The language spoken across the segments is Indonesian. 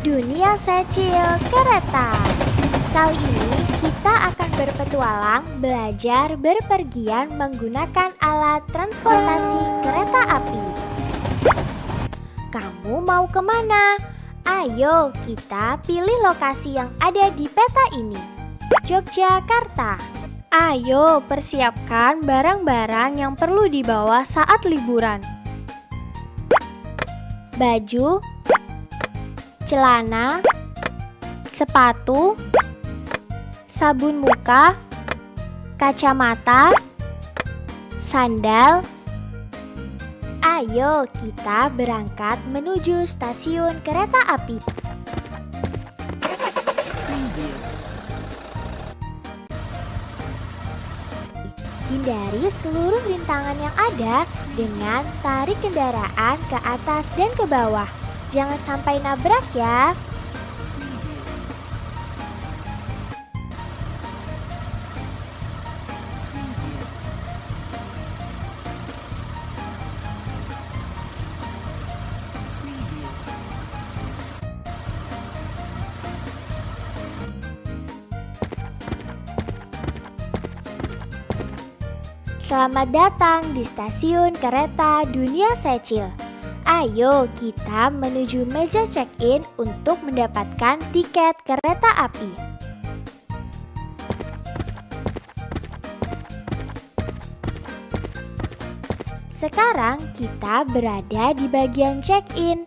Dunia Secil Kereta. Kali ini kita akan berpetualang belajar berpergian menggunakan alat transportasi kereta api. Kamu mau kemana? Ayo kita pilih lokasi yang ada di peta ini. Yogyakarta. Ayo persiapkan barang-barang yang perlu dibawa saat liburan. Baju, celana, sepatu, sabun muka, kacamata, sandal. Ayo kita berangkat menuju stasiun kereta api. Hindari seluruh rintangan yang ada dengan tarik kendaraan ke atas dan ke bawah. Jangan sampai nabrak ya. Selamat datang di stasiun kereta Dunia Secil. Ayo kita menuju meja check-in untuk mendapatkan tiket kereta api. Sekarang kita berada di bagian check-in.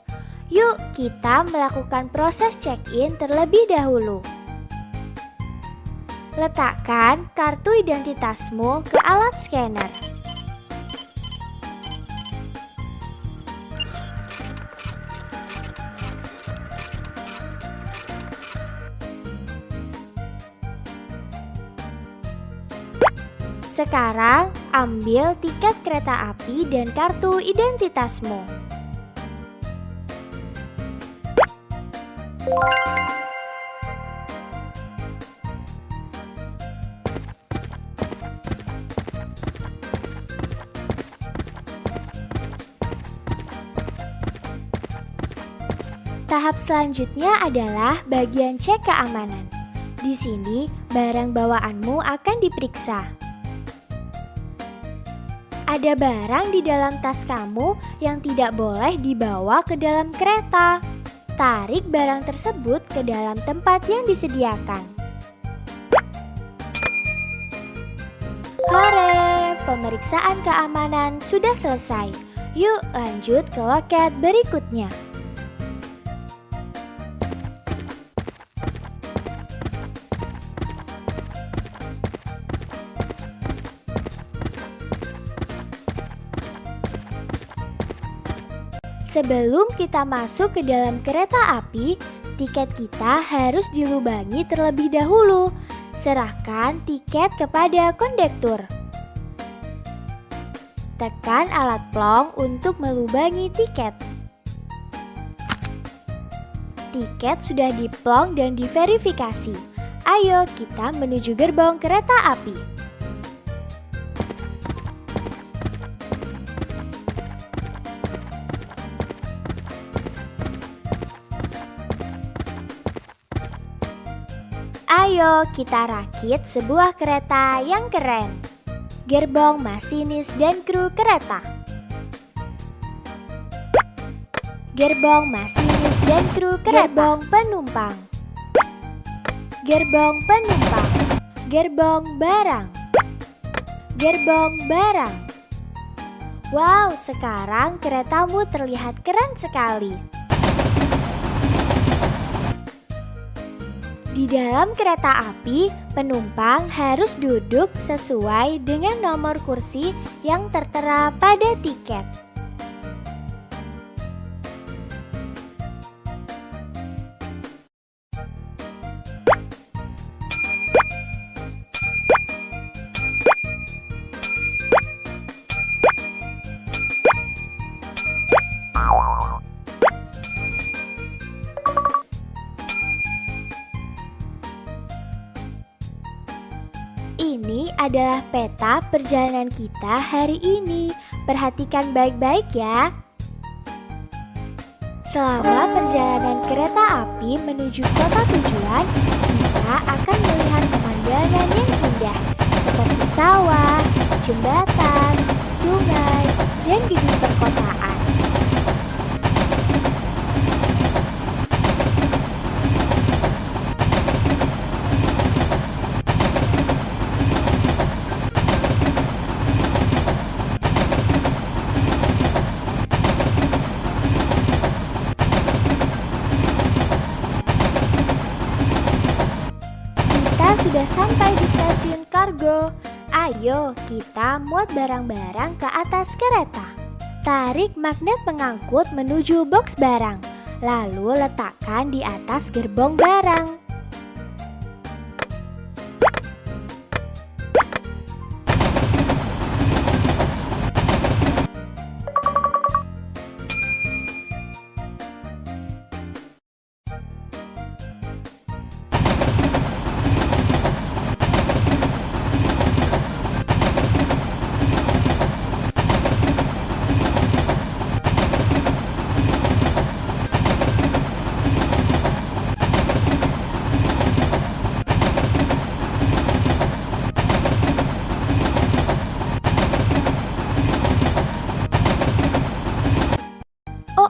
Yuk kita melakukan proses check-in terlebih dahulu. Letakkan kartu identitasmu ke alat scanner. Sekarang ambil tiket kereta api dan kartu identitasmu. Tahap selanjutnya adalah bagian cek keamanan. Di sini, barang bawaanmu akan diperiksa. Ada barang di dalam tas kamu yang tidak boleh dibawa ke dalam kereta. Tarik barang tersebut ke dalam tempat yang disediakan. Hore, pemeriksaan keamanan sudah selesai. Yuk lanjut ke loket berikutnya. Sebelum kita masuk ke dalam kereta api, tiket kita harus dilubangi terlebih dahulu. Serahkan tiket kepada kondektur. Tekan alat plong untuk melubangi tiket. Tiket sudah diplong dan diverifikasi. Ayo kita menuju gerbong kereta api. Ayo kita rakit sebuah kereta yang keren. Gerbong masinis dan kru kereta. Gerbong masinis dan kru kereta. Gerbong penumpang. Gerbong penumpang. Gerbong barang. Gerbong barang. Wow, sekarang keretamu terlihat keren sekali. Di dalam kereta api, penumpang harus duduk sesuai dengan nomor kursi yang tertera pada tiket. Ini adalah peta perjalanan kita hari ini. Perhatikan baik-baik ya. Selama perjalanan kereta api menuju kota tujuan, kita akan melihat pemandangan yang indah seperti sawah, jembatan, sungai, dan gedung perkotaan. Kita sudah sampai di stasiun kargo. Ayo kita muat barang-barang ke atas kereta. Tarik magnet pengangkut menuju box barang, lalu letakkan di atas gerbong barang.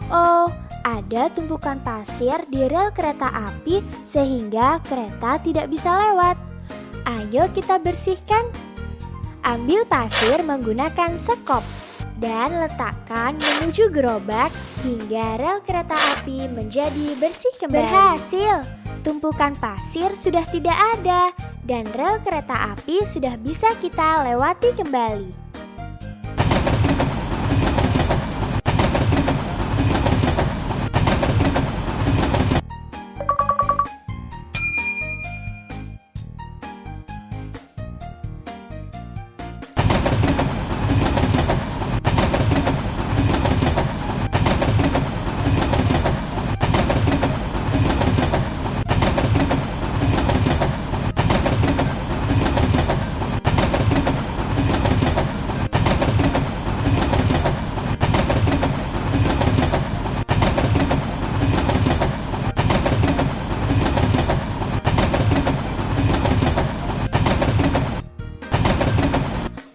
Oh, ada tumpukan pasir di rel kereta api sehingga kereta tidak bisa lewat. Ayo kita bersihkan. Ambil pasir menggunakan sekop dan letakkan menuju gerobak hingga rel kereta api menjadi bersih kembali. Berhasil! Tumpukan pasir sudah tidak ada dan rel kereta api sudah bisa kita lewati kembali.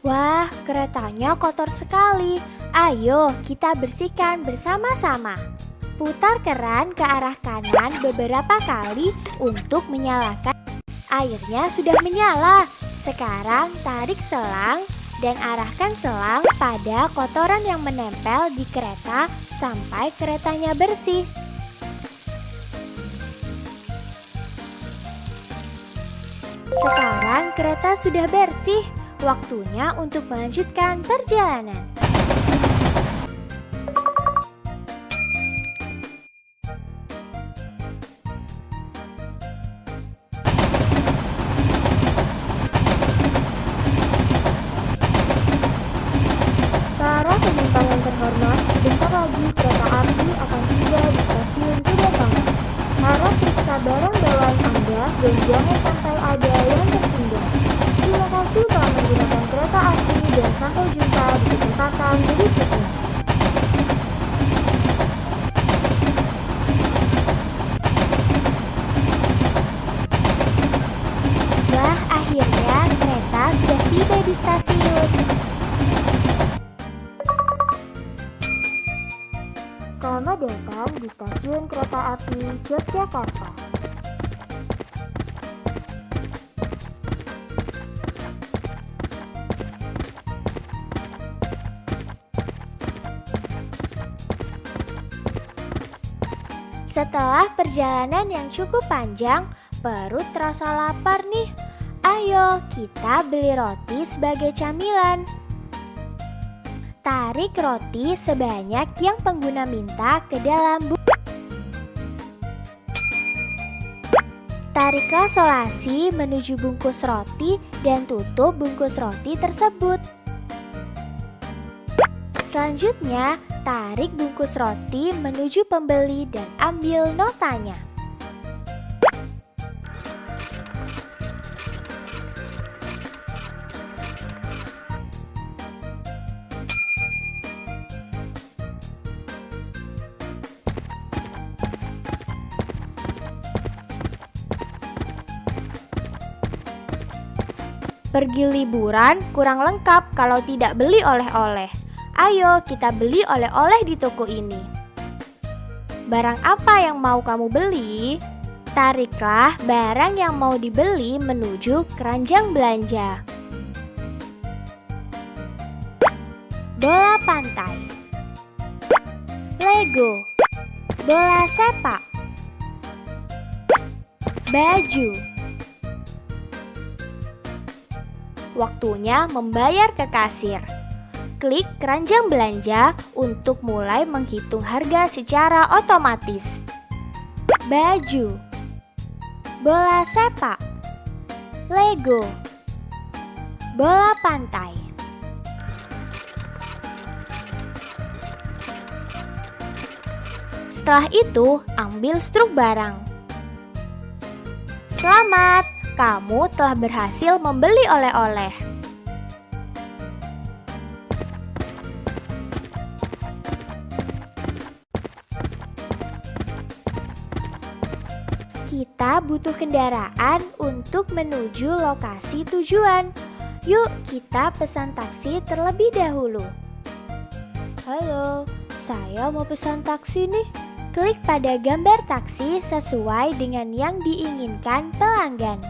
Wah, keretanya kotor sekali. Ayo kita bersihkan bersama-sama. Putar keran ke arah kanan beberapa kali untuk menyalakan. Airnya sudah menyala. Sekarang tarik selang dan arahkan selang pada kotoran yang menempel di kereta sampai keretanya bersih. Sekarang kereta sudah bersih. Waktunya untuk melanjutkan perjalanan. Para penumpang yang terhormat, sebentar lagi kereta api akan tiba di stasiun kedatangan. Harap periksa barang bawaan Anda dan jangan sampai ada yang tertinggal. Terima kasih telah menggunakan kereta api dan sampai jumpa di kesempatan berikutnya. Wah, akhirnya kereta sudah tiba di stasiun. Selamat datang di stasiun kereta api Yogyakarta. Setelah perjalanan yang cukup panjang, perut terasa lapar nih. Ayo kita beli roti sebagai camilan. Tarik roti sebanyak yang pengguna minta ke dalam Tariklah solasi menuju bungkus roti dan tutup bungkus roti tersebut. Selanjutnya, tarik bungkus roti menuju pembeli dan ambil notanya. Pergi liburan kurang lengkap kalau tidak beli oleh-oleh. Ayo kita beli oleh-oleh di toko ini. Barang apa yang mau kamu beli? Tariklah barang yang mau dibeli menuju keranjang belanja. Bola pantai, Lego, bola sepak, baju. Waktunya membayar ke kasir. Klik keranjang belanja untuk mulai menghitung harga secara otomatis. Baju, bola sepak, Lego, bola pantai. Setelah itu, ambil struk barang. Selamat! Kamu telah berhasil membeli oleh-oleh. Kita butuh kendaraan untuk menuju lokasi tujuan. Yuk, kita pesan taksi terlebih dahulu. Halo, saya mau pesan taksi nih. Klik pada gambar taksi sesuai dengan yang diinginkan pelanggan.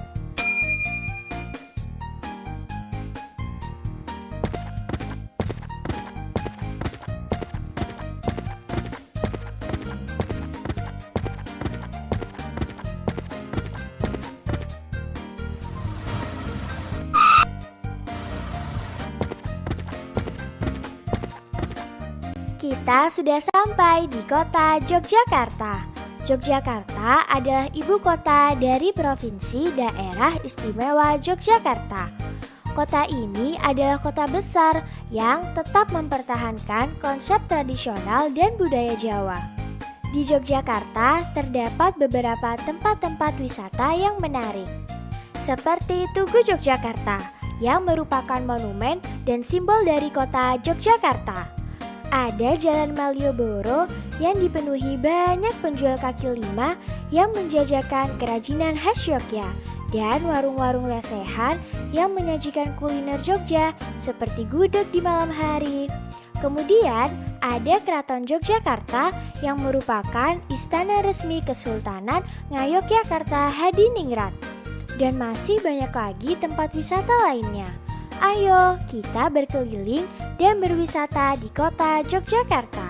Kita sudah sampai di kota Yogyakarta. Yogyakarta adalah ibu kota dari Provinsi Daerah Istimewa Yogyakarta. Kota ini adalah kota besar yang tetap mempertahankan konsep tradisional dan budaya Jawa. Di Yogyakarta terdapat beberapa tempat-tempat wisata yang menarik, seperti Tugu Yogyakarta yang merupakan monumen dan simbol dari kota Yogyakarta. Ada Jalan Malioboro yang dipenuhi banyak penjual kaki lima yang menjajakan kerajinan khas Yogya, dan warung-warung lesehan yang menyajikan kuliner Jogja seperti gudeg di malam hari. Kemudian ada Keraton Yogyakarta yang merupakan istana resmi Kesultanan Ngayogyakarta Hadiningrat. Dan masih banyak lagi tempat wisata lainnya. Ayo kita berkeliling dan berwisata di kota Yogyakarta.